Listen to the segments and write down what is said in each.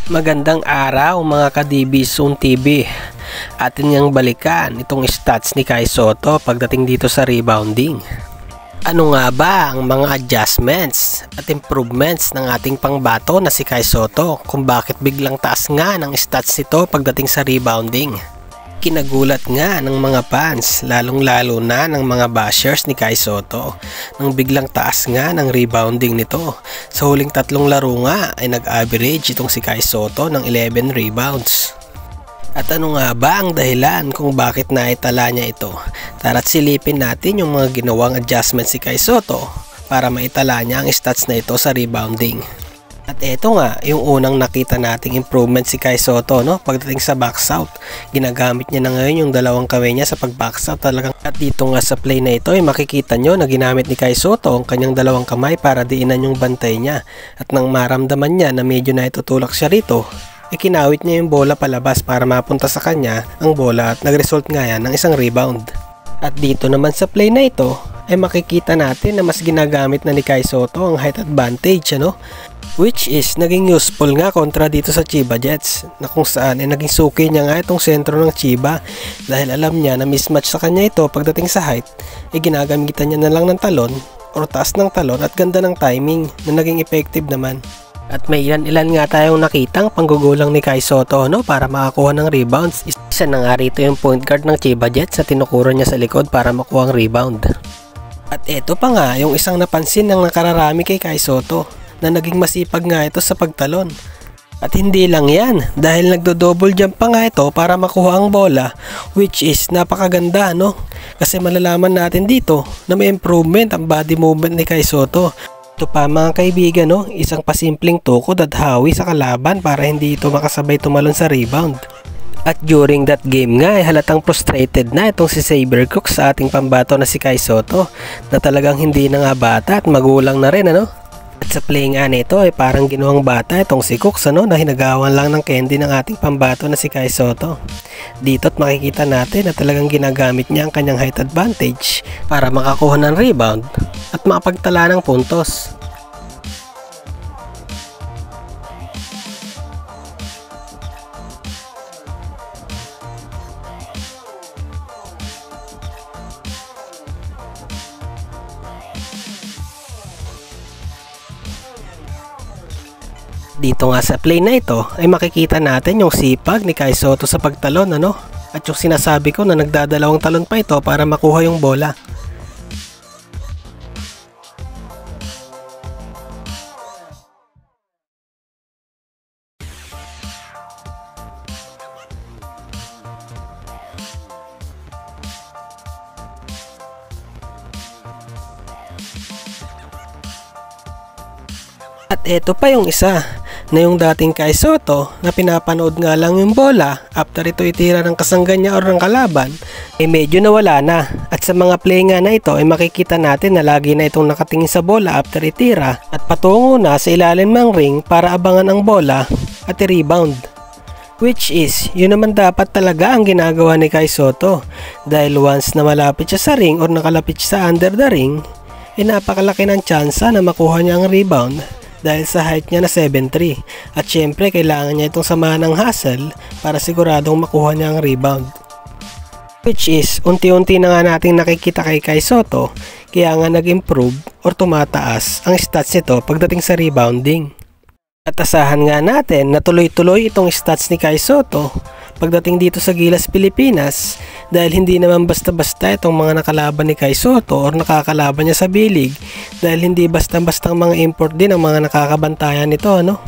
Magandang araw mga ka-DB Zone TV. Atin niyang balikan itong stats ni Kai Sotto pagdating dito sa rebounding. Ano nga ba ang mga adjustments at improvements ng ating pangbato na si Kai Sotto kung bakit biglang taas nga ng stats nito pagdating sa rebounding? Kinagulat nga ng mga fans, lalong-lalo na ng mga bashers ni Kai Sotto nang biglang taas nga ng rebounding nito. Sa huling 3 laro nga ay nag-average itong si Kai Sotto ng 11 rebounds. At ano nga ba ang dahilan kung bakit naitala niya ito? Tara't silipin natin yung mga ginawang adjustments si Kai Sotto para maitala niya ang stats na ito sa rebounding. At eto nga, yung unang nakita nating improvement si Kai Sotto, no? Pagdating sa box out, ginagamit niya na ngayon yung dalawang kamay niya sa pag-box out talagang. At dito nga sa play na ito ay makikita nyo na ginamit ni Kai Sotto ang kanyang dalawang kamay para diinan yung bantay niya. At nang maramdaman niya na medyo na itutulak siya rito, kinawit niya yung bola palabas para mapunta sa kanya ang bola at nag-result nga yan ng isang rebound. At dito naman sa play na ito ay makikita natin na mas ginagamit na ni Kai Sotto ang height advantage, ano? Which is naging useful nga kontra dito sa Chiba Jets, na kung saan ay naging suki niya nga itong sentro ng Chiba dahil alam niya na mismatch sa kanya ito pagdating sa height, ginagamitan niya na lang ng talon o taas ng talon at ganda ng timing na naging effective naman. At may ilan nga tayong nakitang panggugulang ni Kai Sotto, no, para makakuha ng rebounds. Isa na nga rito yung point guard ng Chiba Jets sa tinukuro niya sa likod para makuha ang rebound. At eto pa nga yung isang napansin ng nakararami kay Kai Sotto na naging masipag nga ito sa pagtalon. At hindi lang yan, dahil nagdo-double jump pa nga ito para makuha ang bola, which is napakaganda, no? Kasi malalaman natin dito na may improvement ang body movement ni Kai Sotto. Ito pa mga kaibigan, no? Isang pasimpleng tukod at hawi sa kalaban para hindi ito makasabay tumalon sa rebound. At during that game nga ay halatang frustrated na itong si Sabercook sa ating pambato na si Kai Sotto, na talagang hindi na nga bata at magulang na rin, ano? At sa play nga nito ay parang ginawang bata itong si Cooks, ano, na hinagawan lang ng candy ng ating pambato na si Kai Sotto. Dito't makikita natin na talagang ginagamit niya ang kanyang height advantage para makakuha ng rebound at makapagtala ng puntos. Dito nga sa play na ito ay makikita natin yung sipag ni Kai Sotto sa pagtalon, ano? At yung sinasabi ko na nagdadalawang talon pa ito para makuha yung bola. At eto pa yung isa, na yung dating Kai Sotto na pinapanood nga lang yung bola after ito itira ng kasanggan niya o ng kalaban ay medyo nawala na. At sa mga play nga na ito ay makikita natin na lagi na itong nakatingin sa bola after itira at patungo na sa ilalim ng ring para abangan ang bola at i-rebound. Which is, yun naman dapat talaga ang ginagawa ni Kai Sotto dahil once na malapit siya sa ring or nakalapit siya sa under the ring ay napakalaki ng tsansa na makuha niya ang rebound dahil sa height niya na 7'3", at syempre kailangan niya itong samahan ng hustle para siguradong makuha niya ang rebound. Which is, unti-unti na nga nating nakikita kay Kai Sotto kaya nga nag-improve or tumataas ang stats nito pagdating sa rebounding. At asahan nga natin na tuloy-tuloy itong stats ni Kai Sotto pagdating dito sa Gilas, Pilipinas dahil hindi naman basta-basta itong mga nakalaban ni Kai Sotto or nakakalaban niya sa bilig dahil hindi basta-bastang mga import din ang mga nakakabantayan nito, ano?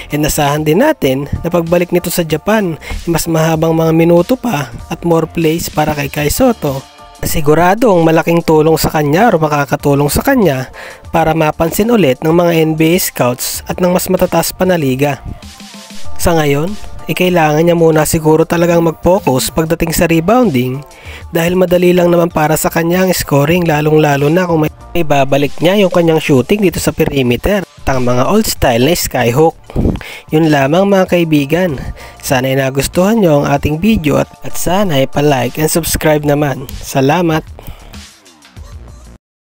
E nasahan din natin na pagbalik nito sa Japan mas mahabang mga minuto pa at more plays para kay Kai Sotto. Siguradong malaking tulong sa kanya o makakatulong sa kanya para mapansin ulit ng mga NBA scouts at ng mas matataas pa na liga. Sa ngayon, kailangan niya muna siguro talagang mag-focus pagdating sa rebounding dahil madali lang naman para sa kanya ang scoring, lalong-lalo na kung may babalik niya yung kanyang shooting dito sa perimeter at ang mga old style na skyhook. Yun lamang mga kaibigan, sana ay nagustuhan nyo ang ating video at sana ay pa-like and subscribe naman. Salamat!